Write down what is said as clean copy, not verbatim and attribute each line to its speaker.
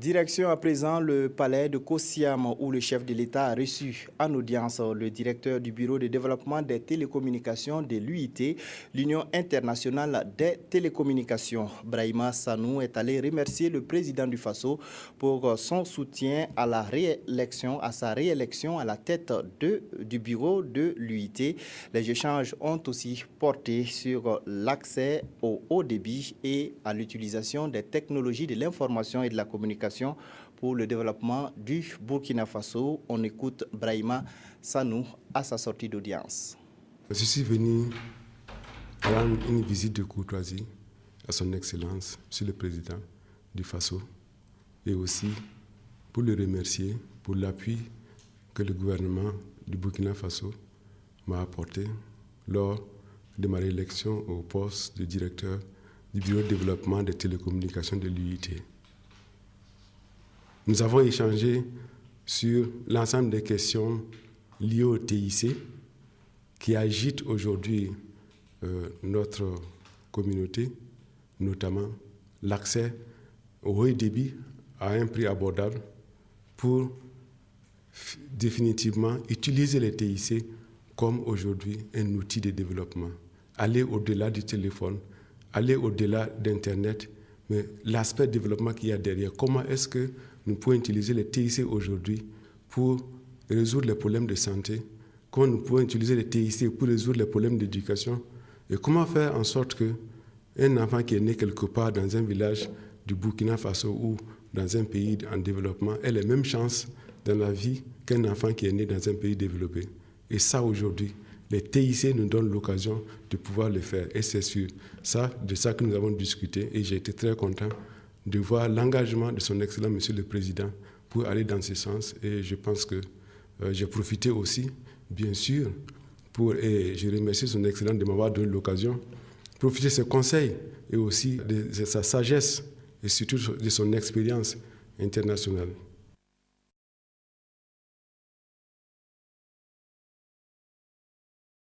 Speaker 1: Direction à présent le palais de Kosiam où le chef de l'État a reçu en audience le directeur du Bureau de développement des télécommunications de l'UIT, l'Union internationale des télécommunications. Brahima Sanou est allé remercier le président du Faso pour son soutien à sa réélection à la tête du bureau de l'UIT. Les échanges ont aussi porté sur l'accès au haut débit et à l'utilisation des technologies de l'information et de la communication pour le développement du Burkina Faso. On écoute Brahima Sanou à sa sortie d'audience.
Speaker 2: Je suis venu rendre une visite de courtoisie à son Excellence, Monsieur le Président du Faso, et aussi pour le remercier pour l'appui que le gouvernement du Burkina Faso m'a apporté lors de ma réélection au poste de directeur du Bureau de développement des télécommunications de l'UIT. Nous avons échangé sur l'ensemble des questions liées au TIC qui agitent aujourd'hui notre communauté, notamment l'accès au haut débit à un prix abordable pour définitivement utiliser les TIC comme aujourd'hui un outil de développement. Aller au-delà du téléphone, aller au-delà d'Internet, mais l'aspect développement qu'il y a derrière, comment est-ce que nous pouvons utiliser les TIC aujourd'hui pour résoudre les problèmes de santé, comment nous pouvons utiliser les TIC pour résoudre les problèmes d'éducation, et comment faire en sorte qu'un enfant qui est né quelque part dans un village du Burkina Faso ou dans un pays en développement ait les mêmes chances dans la vie qu'un enfant qui est né dans un pays développé. Et ça, aujourd'hui, les TIC nous donnent l'occasion de pouvoir le faire. Et c'est sûr, de ça que nous avons discuté. Et j'ai été très content de voir l'engagement de son Excellent Monsieur le Président pour aller dans ce sens. Et je pense que j'ai profité aussi, bien sûr, et je remercie son Excellent de m'avoir donné l'occasion, profiter de ses conseils et aussi de sa sagesse et surtout de son expérience internationale.